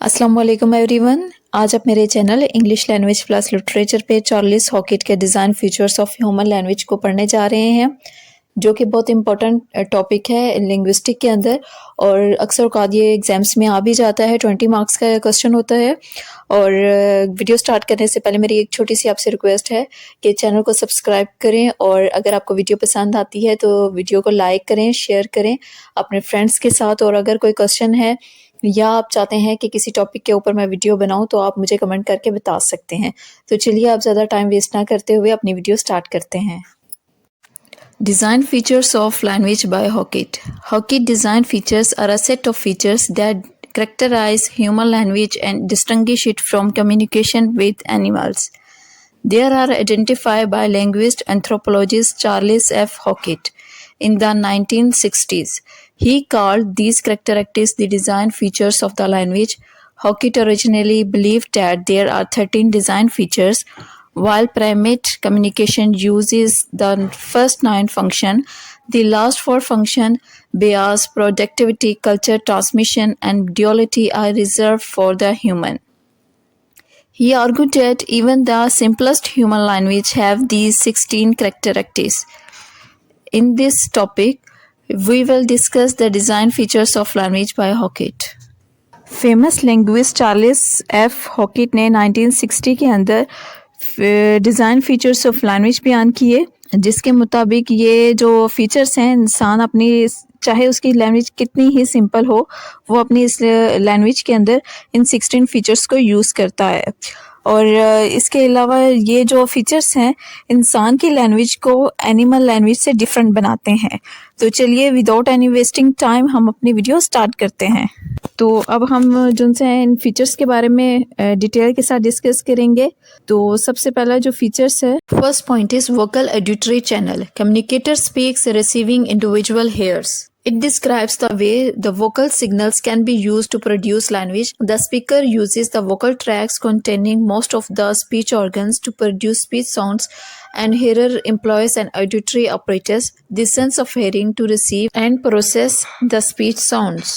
अस्सलाम वालेकुम एवरीवन। आज आप मेरे channel English language plus literature पे चार्ल्स हॉकेट के design features of human language को पढ़ने जा रहे हैं, जो कि बहुत इंपॉर्टेंट टॉपिक है लिंग्विस्टिक के अंदर और अक्सर औकात ये एग्जाम्स में आ भी जाता है। 20 मार्क्स का क्वेश्चन होता है। और वीडियो स्टार्ट करने से पहले मेरी एक छोटी सी आपसे रिक्वेस्ट है कि चैनल को सब्सक्राइब करें और अगर आपको वीडियो पसंद आती है तो वीडियो को लाइक करें, शेयर करें अपने फ्रेंड्स के साथ। और अगर कोई क्वेश्चन है या आप चाहते हैं कि किसी टॉपिक के ऊपर मैं वीडियो बनाऊं तो आप मुझे कमेंट करके बता सकते हैं। तो चलिए आप ज़्यादा टाइम वेस्ट ना करते हुए अपनी वीडियो स्टार्ट करते हैं। Design features of language by Hockett. Hockett design features are a set of features that characterize human language and distinguish it from communication with animals. They are identified by linguist anthropologist Charles F. Hockett in the 1960s. He called these characteristics the design features of the language. Hockett originally believed that there are 13 design features, while primate communication uses the first 9 functions. The last 4 functions, bias, productivity, culture transmission, and duality, are reserved for the human. He argued that even the simplest human language have these 16 characteristics. In this topic, we will discuss the design features of language by Hockett. Famous linguist Charles F Hockett ने 1960 के अंदर design features of language बयान किए, जिसके मुताबिक ये जो features हैं इंसान अपनी चाहे उसकी लैंग्वेज कितनी ही सिंपल हो वो अपनी इस लैंग्वेज के अंदर इन 16 फीचर्स को यूज़ करता है। और इसके अलावा ये जो फीचर्स हैं इंसान की लैंग्वेज को एनिमल लैंग्वेज से डिफरेंट बनाते हैं। तो चलिए विदाउट एनी वेस्टिंग टाइम हम अपनी वीडियो स्टार्ट करते हैं। तो अब हम जिनसे इन फीचर्स के बारे में डिटेल के साथ डिस्कस करेंगे। तो सबसे पहला जो फीचर्स है, first point is vocal auditory channel. Communicator speaks receiving individual hairs. It describes the way the vocal signals can be used to produce language. The speaker uses the vocal tracts containing most of the speech organs to produce speech sounds, and hearer employs an auditory apparatus, the sense of hearing, to receive and process the speech sounds.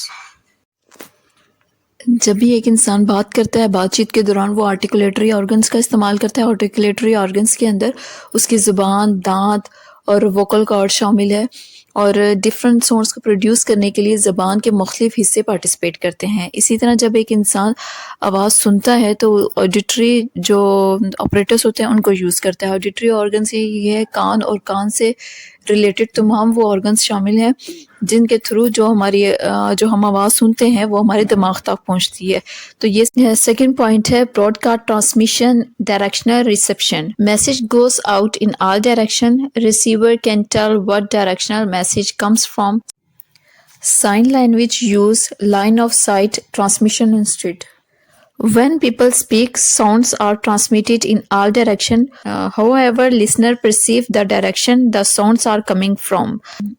जब भी एक इंसान बात करता है, बातचीत के दौरान वो आर्टिकुलेटरी ऑर्गन्स का इस्तेमाल करता है। आर्टिकुलेटरी ऑर्गन्स के अंदर उसकी ज़ुबान, दांत और वोकल कॉर्ड शामिल है और डिफरेंट साउंड्स को प्रोड्यूस करने के लिए ज़बान के मुख्तलिफ हिस्से पार्टिसिपेट करते हैं। इसी तरह जब एक इंसान आवाज़ सुनता है तो ऑडिटरी जो ऑपरेटर्स होते हैं उनको यूज़ करता है। ऑडिटरी ऑर्गन से ये है कान, और कान से रिलेटेड तमाम वो ऑर्गन्स शामिल हैं जिनके थ्रू जो हम आवाज़ सुनते हैं वो हमारे दिमाग तक पहुंचती है। तो ये सेकंड पॉइंट है broadcast transmission directional reception. Message goes out in all direction. Receiver can tell what directional message comes from. Sign language use line of sight transmission instead. When people speak, sounds are transmitted in all direction. However, listener perceive the direction the sounds are coming from.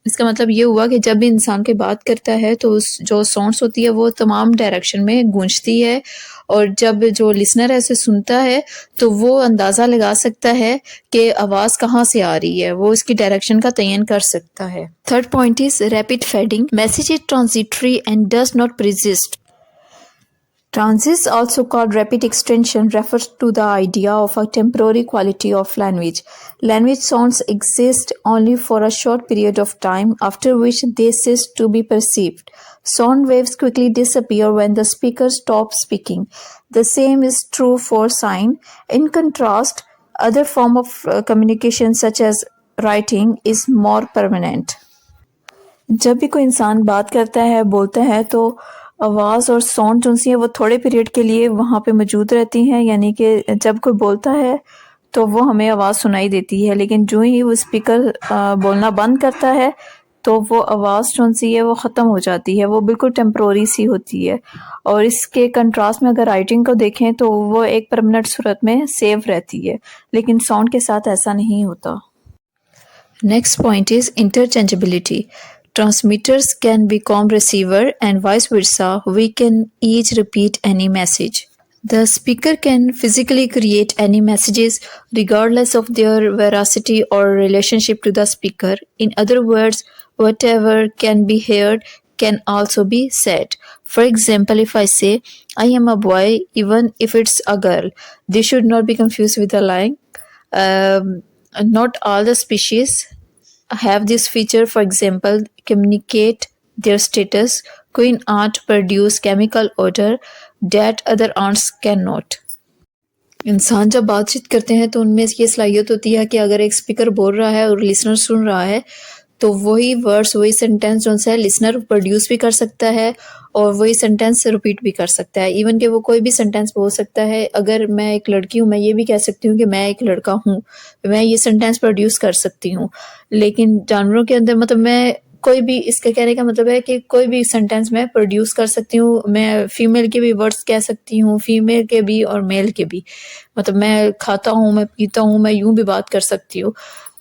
इसका मतलब ये हुआ कि जब भी इंसान के बात करता है तो जो साउंड्स होती है वो तमाम डायरेक्शन में गूंजती है, और जब जो लिसनर ऐसे सुनता है तो वो अंदाज़ा लगा सकता है कि आवाज़ कहाँ से आ रही है, वो इसकी डायरेक्शन का तयन कर सकता है। Third point is rapid fading. Message is transitory and does not persist. Transit, also called rapid extension, refers to the idea of a temporary quality of language. Language sounds exist only for a short period of time, after which they cease to be perceived. Sound waves quickly disappear when the speaker stops speaking. The same is true for sign. In contrast, other form of communication such as writing is more permanent. जब भी कोई इंसान बात करता है, बोलता है, तो आवाज़ और साउंड जो सी है वो थोड़े पीरियड के लिए वहाँ पे मौजूद रहती हैं। यानी कि जब कोई बोलता है तो वो हमें आवाज़ सुनाई देती है, लेकिन जो ही वो स्पीकर बोलना बंद करता है तो वो आवाज़ जो सी है वो ख़त्म हो जाती है, वो बिल्कुल टेम्प्रोरी सी होती है। और इसके कंट्रास्ट में अगर राइटिंग को देखें तो वो एक परमानेंट सूरत में सेव रहती है, लेकिन साउंड के साथ ऐसा नहीं होता। Next point is interchangeability. Transmitters can become receiver and vice versa. We can each repeat any message. The speaker can physically create any messages regardless of their veracity or relationship to the speaker. In other words, whatever can be heard can also be said. For example, if I say I am a boy, even if it's a girl, this should not be confused with a line. Um, Not all the species have this feature. For example, communicate their status. Queen ant produce chemical odor that other ants cannot. इंसान जब बातचीत करते हैं तो उनमें ये सलाहियत होती है कि अगर एक स्पीकर बोल रहा है और लिसनर सुन रहा है तो वही वर्ड्स वही सेंटेंस जो है लिसनर प्रोड्यूस भी कर सकता है और वही सेंटेंस रिपीट भी कर सकता है। इवन कि वो कोई भी सेंटेंस बोल सकता है। अगर मैं एक लड़की हूँ मैं ये भी कह सकती हूँ कि मैं एक लड़का हूँ, मैं ये सेंटेंस प्रोड्यूस कर सकती हूँ। लेकिन जानवरों के अंदर मतलब मैं कोई भी, इसका कहने का मतलब है कि कोई भी सेंटेंस मैं प्रोड्यूस कर सकती हूँ। मैं फीमेल के भी वर्ड्स कह सकती हूँ, फीमेल के भी और मेल के भी। मतलब मैं खाता हूँ, मैं पीता हूँ, मैं यूं भी बात कर सकती हूँ।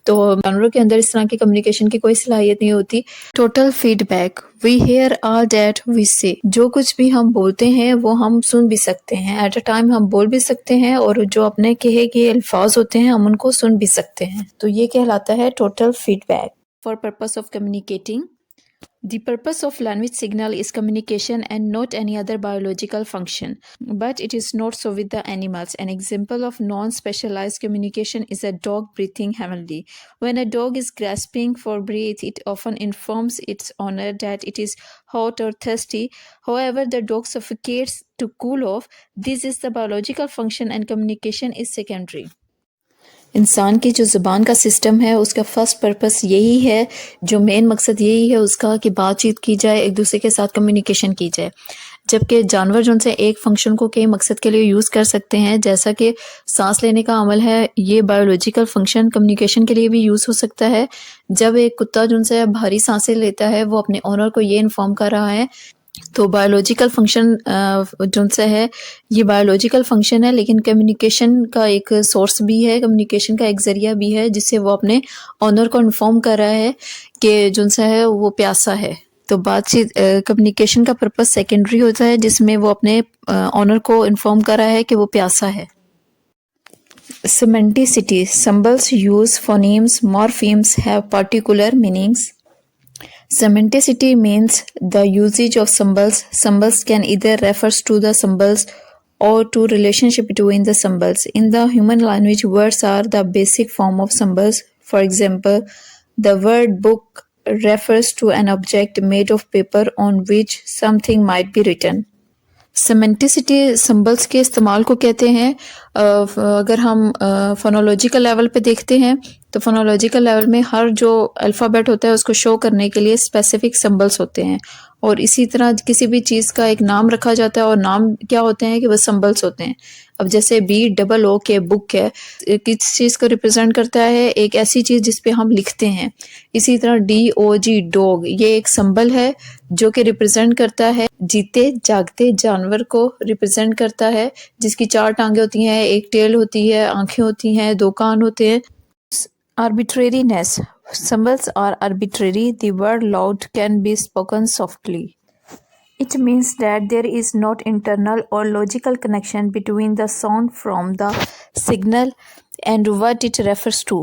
तो जानवरों के अंदर इस तरह की कम्युनिकेशन की कोई सलाहियत नहीं होती। Total feedback, we hear all that we say, जो कुछ भी हम बोलते हैं वो हम सुन भी सकते हैं। एट अ टाइम हम बोल भी सकते हैं और जो अपने कहे गए अल्फाज होते हैं हम उनको सुन भी सकते हैं। तो ये कहलाता है total feedback. For purpose of communicating, the purpose of language signal is communication and not any other biological function. But it is not so with the animals. An example of non-specialized communication is a dog breathing heavily. When a dog is grasping for breath, it often informs its owner that it is hot or thirsty. However, the dog suffocates to cool off. This is the biological function and communication is secondary. इंसान की जो ज़ुबान का system है उसका first purpose यही है, जो मेन मकसद यही है उसका कि बातचीत की जाए, एक दूसरे के साथ कम्युनिकेशन की जाए। जबकि जानवर जो उनसे एक फंक्शन को कई मकसद के लिए यूज़ कर सकते हैं, जैसा कि सांस लेने का अमल है, ये बायोलॉजिकल फंक्शन कम्युनिकेशन के लिए भी यूज़ हो सकता है। जब एक कुत्ता जो उनसे भारी सांसें लेता है वो अपने ओनर को ये इन्फॉर्म कर रहा है, तो बायोलॉजिकल फंक्शन जो सा है ये बायोलॉजिकल फंक्शन है, लेकिन कम्युनिकेशन का एक सोर्स भी है, कम्युनिकेशन का एक ज़रिया भी है, जिससे वो अपने ओनर को इन्फॉर्म कर रहा है कि जो सा है वो प्यासा है। तो बातचीत कम्युनिकेशन का पर्पस सेकेंडरी होता है, जिसमें वो अपने ओनर को इन्फॉर्म कर रहा है कि वो प्यासा है। Semanticity, symbols use phonemes, morphemes have particular meanings. Semanticity means the usage of symbols. Symbols can either refer to the symbols or to relationship between the symbols. In the human language, words are the basic form of symbols. For example, the word book refers to an object made of paper on which something might be written. Semanticity symbols के इस्तेमाल को कहते हैं। अगर हम phonological level पे देखते हैं तो फोनोलॉजिकल लेवल में हर जो अल्फ़ाबेट होता है उसको शो करने के लिए स्पेसिफिक सिंबल्स होते हैं, और इसी तरह किसी भी चीज़ का एक नाम रखा जाता है और नाम क्या होते हैं कि वो सिंबल्स होते हैं। अब जैसे BOO के बुक है, किस चीज़ को रिप्रेजेंट करता है, एक ऐसी चीज़ जिस पे हम लिखते हैं। इसी तरह DOG डॉग, ये एक सिंबल है जो कि रिप्रेजेंट करता है जीते जागते जानवर को रिप्रेजेंट करता है, जिसकी 4 टांगें होती हैं, एक टेल होती है, आंखें होती हैं, 2 कान होते हैं। Arbitrariness, symbols are arbitrary. The word loud can be spoken softly. It means that there is not internal or logical connection between the sound from the signal and what it refers to.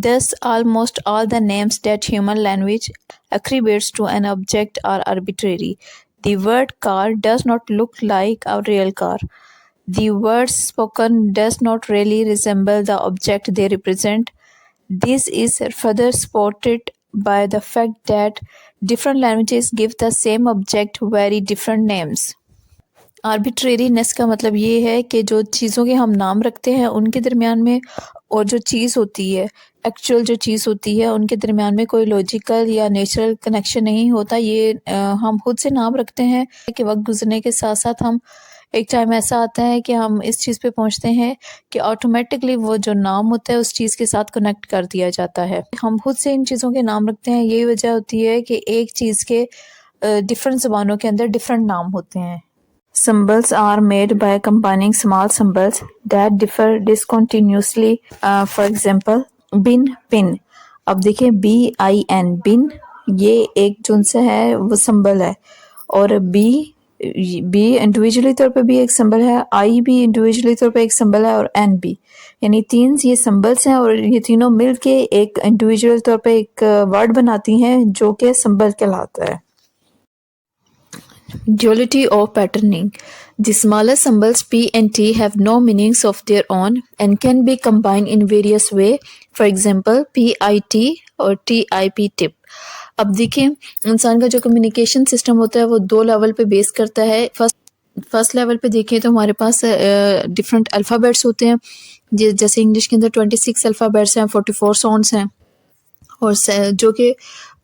Thus, almost all the names that human language attributes to an object are arbitrary. The word car does not look like a real car. The words spoken does not really resemble the object they represent. This is further supported by the fact that different languages give the same object very different names. Arbitrariness का मतलब ये है कि जो चीज़ों के हम नाम रखते हैं उनके दरमियान में और जो चीज़ होती है, एक्चुअल जो चीज़ होती है, उनके दरमियान में कोई लॉजिकल या नेचुरल कनेक्शन नहीं होता। ये हम खुद से नाम रखते हैं कि वक्त गुजरने के साथ साथ हम एक टाइम ऐसा आता है कि हम इस चीज़ पे पहुंचते हैं कि ऑटोमेटिकली वो जो नाम होता है उस चीज़ के साथ कनेक्ट कर दिया जाता है। हम खुद से इन चीज़ों के नाम रखते हैं, यही वजह होती है कि एक चीज़ के डिफरेंट ज़बानों के अंदर डिफरेंट नाम होते हैं। Symbols are made by combining small symbols that differ discontinuously. For example, bin, pin. अब देखिए BIN, bin, ये एक जो से है वो सिंबल है, और B इंडिविजुअली तौर पे भी एक सिंबल है, I भी इंडिविजुअली तौर पे एक सिंबल है, और N भी, यानी 3 ये सिंबल्स हैं और ये तीनों मिलके एक इंडिविजुअल तौर पे एक वर्ड बनाती हैं जो कि सिंबल कहलाता है। Duality of patterning. The smaller symbols P and T have no meanings of their own and can be combined in various ways. For example, PIT और TIP tip. अब देखिए इंसान का जो कम्युनिकेशन सिस्टम होता है वो दो लेवल पे बेस करता है। फर्स्ट लेवल पे देखें तो हमारे पास डिफरेंट अल्फ़ाबेट्स होते हैं, जैसे इंग्लिश के अंदर 26 अल्फ़ाबेट्स हैं, 44 साउंड्स हैं, और जो कि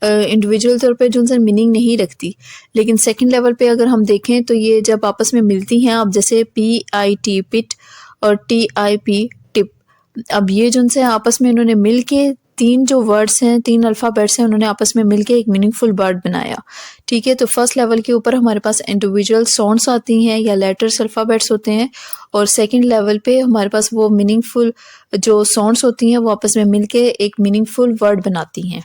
इंडिविजुअल तौर पे जो उनसे मीनिंग नहीं रखती। लेकिन सेकंड लेवल पे अगर हम देखें तो ये जब आपस में मिलती हैं, अब जैसे PIT पिट और TIP टिप, अब ये जो उनसे आपस में इन्होंने मिल के तीन जो वर्ड्स हैं, तीन अल्फ़ाबेट्स हैं, उन्होंने आपस में मिलके एक मीनिंगफुल वर्ड बनाया। ठीक है, तो फर्स्ट लेवल के ऊपर हमारे पास इंडिविजुअल साउंड्स आती हैं या लेटर्स अल्फ़ाबेट्स होते हैं, और सेकंड लेवल पे हमारे पास वो मीनिंगफुल जो साउंड्स होती हैं वो आपस में मिलके एक मीनिंगफुल वर्ड बनाती हैं।